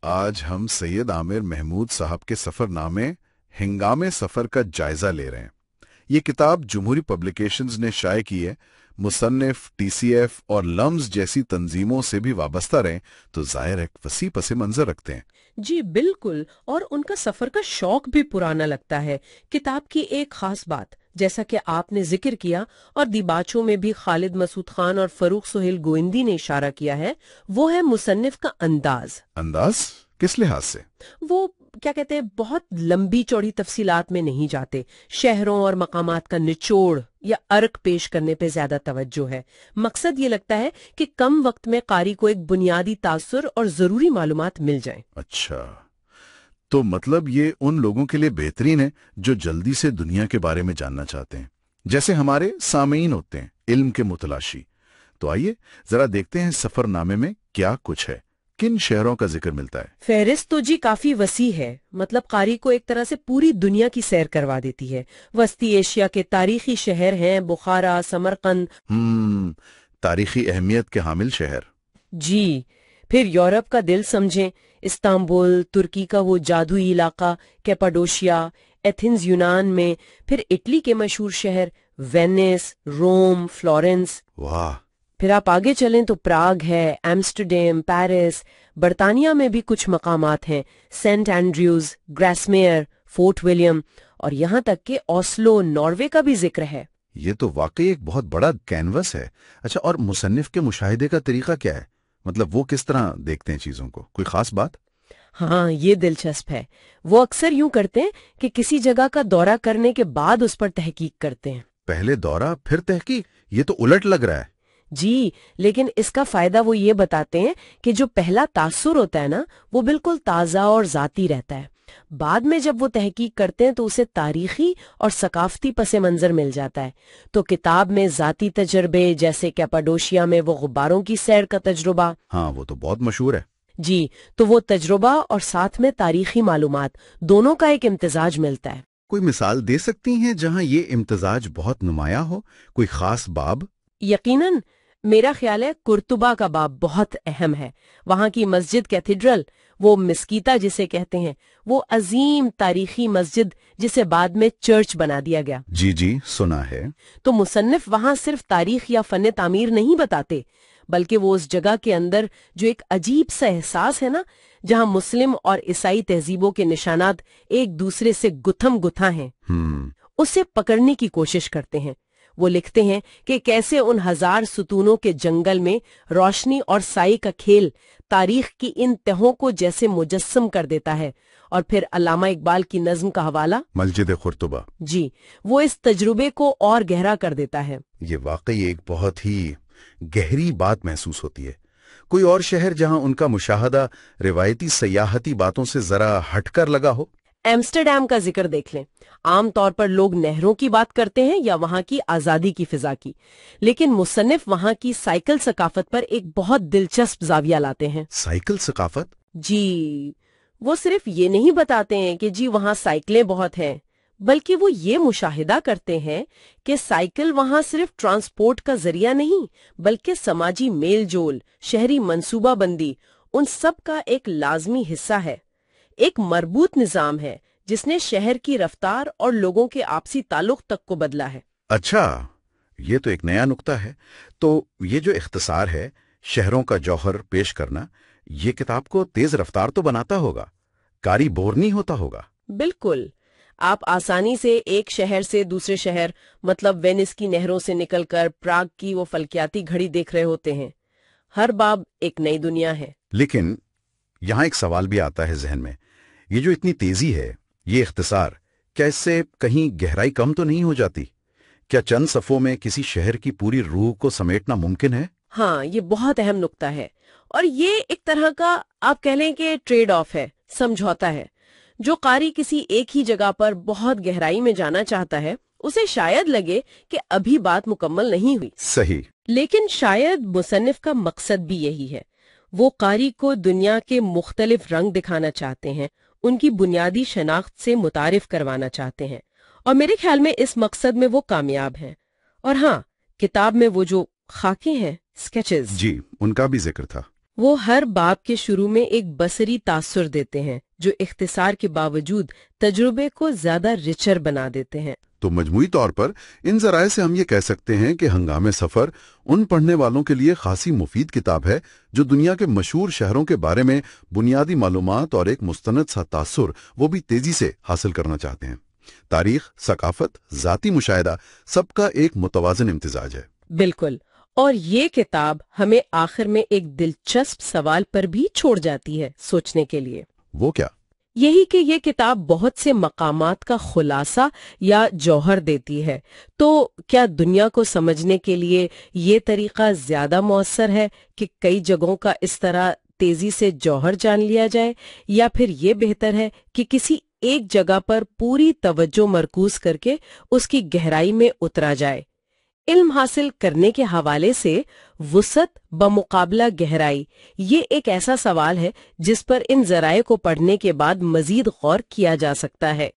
آج ہم سید عامر محمود صاحب کے سفر نامے ہنگامے سفر کا جائزہ لے رہے ہیں۔ یہ کتاب جمہوری پبلیکیشنز نے شائع کی ہے۔ مصنف ٹی سی ایف اور لمز جیسی تنظیموں سے بھی وابستہ رہیں تو ظاہر ایک وسیع پس منظر رکھتے ہیں۔ جی بالکل، اور ان کا سفر کا شوق بھی پرانا لگتا ہے۔ کتاب کی ایک خاص بات، جیسا کہ آپ نے ذکر کیا اور دیباچوں میں بھی خالد مسعود خان اور فروخ سہیل گوئندی نے اشارہ کیا ہے، وہ ہے مصنف کا انداز۔ انداز کس لحاظ سے؟ وہ کیا کہتے ہیں، بہت لمبی چوڑی تفصیلات میں نہیں جاتے، شہروں اور مقامات کا نچوڑ یا عرق پیش کرنے پہ زیادہ توجہ ہے۔ مقصد یہ لگتا ہے کہ کم وقت میں قاری کو ایک بنیادی تاثر اور ضروری معلومات مل جائیں۔ اچھا، تو مطلب یہ ان لوگوں کے لیے بہترین ہے جو جلدی سے دنیا کے بارے میں جاننا چاہتے ہیں، جیسے ہمارے سامعین ہوتے ہیں، علم کے متلاشی۔ تو آئیے ذرا دیکھتے ہیں سفر نامے میں کیا کچھ ہے، کن شہروں کا ذکر ملتا ہے۔ فہرست تو جی کافی وسیع ہے، مطلب قاری کو ایک طرح سے پوری دنیا کی سیر کروا دیتی ہے۔ وسطی ایشیا کے تاریخی شہر ہیں بخارا، سمرقند۔ تاریخی اہمیت کے حامل شہر۔ جی، پھر یورپ کا دل سمجھیں، استنبول، ترکی کا وہ جادوئی علاقہ کیپاڈوشیا، ایتھنز یونان میں، پھر اٹلی کے مشہور شہر وینس، روم، فلورنس۔ واہ! پھر آپ آگے چلیں تو پراگ ہے، ایمسٹرڈیم، پیرس۔ برطانیہ میں بھی کچھ مقامات ہیں، سینٹ اینڈریوز، گراسمیئر، فورٹ ولیم، اور یہاں تک کہ اوسلو، ناروے کا بھی ذکر ہے۔ یہ تو واقعی ایک بہت بڑا کینوس ہے۔ اچھا، اور مصنف کے مشاہدے کا طریقہ کیا ہے؟ مطلب وہ کس طرح دیکھتے ہیں چیزوں کو؟ کوئی خاص بات؟ ہاں، یہ دلچسپ ہے۔ وہ اکثر یوں کرتے ہیں کہ کسی جگہ کا دورہ کرنے کے بعد اس پر تحقیق کرتے ہیں۔ پہلے دورہ پھر تحقیق، یہ تو الٹ لگ رہا ہے۔ جی، لیکن اس کا فائدہ وہ یہ بتاتے ہیں کہ جو پہلا تاثر ہوتا ہے نا، وہ بالکل تازہ اور ذاتی رہتا ہے۔ بعد میں جب وہ تحقیق کرتے ہیں تو اسے تاریخی اور ثقافتی پس منظر مل جاتا ہے۔ تو کتاب میں ذاتی تجربے، جیسے کیپاڈوشیا میں وہ غباروں کی سیر کا تجربہ۔ ہاں، وہ تو بہت مشہور ہے۔ جی، تو وہ تجربہ اور ساتھ میں تاریخی معلومات، دونوں کا ایک امتزاج ملتا ہے۔ کوئی مثال دے سکتی ہیں جہاں یہ امتزاج بہت نمایاں ہو؟ کوئی خاص باب؟ یقیناً، میرا خیال ہے قرطبہ کا باب بہت اہم ہے۔ وہاں کی مسجد کیتھیڈرل، وہ مسکیتا جسے کہتے ہیں، وہ عظیم تاریخی مسجد جسے بعد میں چرچ بنا دیا گیا۔ جی سنا ہے۔ تو مصنف وہاں صرف تاریخ یا فن تعمیر نہیں بتاتے، بلکہ وہ اس جگہ کے اندر جو ایک عجیب سا احساس ہے نا، جہاں مسلم اور عیسائی تہذیبوں کے نشانات ایک دوسرے سے گتھم گتھا ہیں، اسے پکڑنے کی کوشش کرتے ہیں۔ وہ لکھتے ہیں کہ کیسے ان ہزار ستونوں کے جنگل میں روشنی اور سائی کا کھیل تاریخ کی ان تہوں کو جیسے مجسم کر دیتا ہے۔ اور پھر علامہ اقبال کی نظم کا حوالہ مسجد قرطبہ، جی، وہ اس تجربے کو اور گہرا کر دیتا ہے۔ یہ واقعی ایک بہت ہی گہری بات محسوس ہوتی ہے۔ کوئی اور شہر جہاں ان کا مشاہدہ روایتی سیاحتی باتوں سے ذرا ہٹ کر لگا ہو؟ ایمسٹرڈیم کا ذکر دیکھ لیں۔ عام طور پر لوگ نہروں کی بات کرتے ہیں یا وہاں کی آزادی کی فضا کی، لیکن مصنف وہاں کی سائیکل ثقافت پر ایک بہت دلچسپ زاویہ لاتے ہیں۔ سائیکل ثقافت؟ جی، وہ صرف یہ نہیں بتاتے ہیں کہ جی وہاں سائیکلیں بہت ہیں، بلکہ وہ یہ مشاہدہ کرتے ہیں کہ سائیکل وہاں صرف ٹرانسپورٹ کا ذریعہ نہیں، بلکہ سماجی میل جول، شہری منصوبہ بندی، ان سب کا ایک لازمی حصہ ہے۔ ایک مربوط نظام ہے جس نے شہر کی رفتار اور لوگوں کے آپسی تعلق تک کو بدلا ہے۔ اچھا، یہ تو ایک نیا نقطہ ہے۔ تو یہ جو اختصار ہے شہروں کا جوہر پیش کرنا، یہ کتاب کو تیز رفتار تو بناتا ہوگا، قاری بور نہیں ہوتا ہوگا؟ بالکل، آپ آسانی سے ایک شہر سے دوسرے شہر، مطلب وینس کی نہروں سے نکل کر پراگ کی وہ فلکیاتی گھڑی دیکھ رہے ہوتے ہیں۔ ہر باب ایک نئی دنیا ہے۔ لیکن یہاں ایک سوال بھی آتا ہے ذہن میں، یہ جو اتنی تیزی ہے، یہ اختصار، کیا اس سے کہیں گہرائی کم تو نہیں ہو جاتی؟ کیا چند صفحوں میں کسی شہر کی پوری روح کو سمیٹنا ممکن ہے؟ ہاں، یہ بہت اہم نقطہ ہے، اور یہ ایک طرح کا آپ کہہ لیں کہ ٹریڈ آف ہے، سمجھوتا ہے۔ جو قاری کسی ایک ہی جگہ پر بہت گہرائی میں جانا چاہتا ہے، اسے شاید لگے کہ ابھی بات مکمل نہیں ہوئی۔ صحیح۔ لیکن شاید مصنف کا مقصد بھی یہی ہے۔ وہ قاری کو دنیا کے مختلف رنگ دکھانا چاہتے ہیں، ان کی بنیادی شناخت سے متعارف کروانا چاہتے ہیں، اور میرے خیال میں اس مقصد میں وہ کامیاب ہیں۔ اور ہاں، کتاب میں وہ جو خاکیں ہیں، سکیچز، جی، ان کا بھی ذکر تھا۔ وہ ہر باب کے شروع میں ایک بصری تاثر دیتے ہیں جو اختصار کے باوجود تجربے کو زیادہ ریچر بنا دیتے ہیں۔ تو مجموعی طور پر ان ذرائع سے ہم یہ کہہ سکتے ہیں کہ ہنگامِ سفر ان پڑھنے والوں کے لیے خاصی مفید کتاب ہے جو دنیا کے مشہور شہروں کے بارے میں بنیادی معلومات اور ایک مستند سا تاثر وہ بھی تیزی سے حاصل کرنا چاہتے ہیں۔ تاریخ، ثقافت، ذاتی مشاہدہ سب کا ایک متوازن امتزاج ہے۔ بالکل، اور یہ کتاب ہمیں آخر میں ایک دلچسپ سوال پر بھی چھوڑ جاتی ہے سوچنے کے لیے۔ وہ کیا؟ یہی کہ یہ کتاب بہت سے مقامات کا خلاصہ یا جوہر دیتی ہے، تو کیا دنیا کو سمجھنے کے لیے یہ طریقہ زیادہ مؤثر ہے کہ کئی جگہوں کا اس طرح تیزی سے جوہر جان لیا جائے، یا پھر یہ بہتر ہے کہ کسی ایک جگہ پر پوری توجہ مرکوز کر کے اس کی گہرائی میں اترا جائے؟ علم حاصل کرنے کے حوالے سے وسعت بمقابلہ گہرائی، یہ ایک ایسا سوال ہے جس پر ان ذرائع کو پڑھنے کے بعد مزید غور کیا جا سکتا ہے۔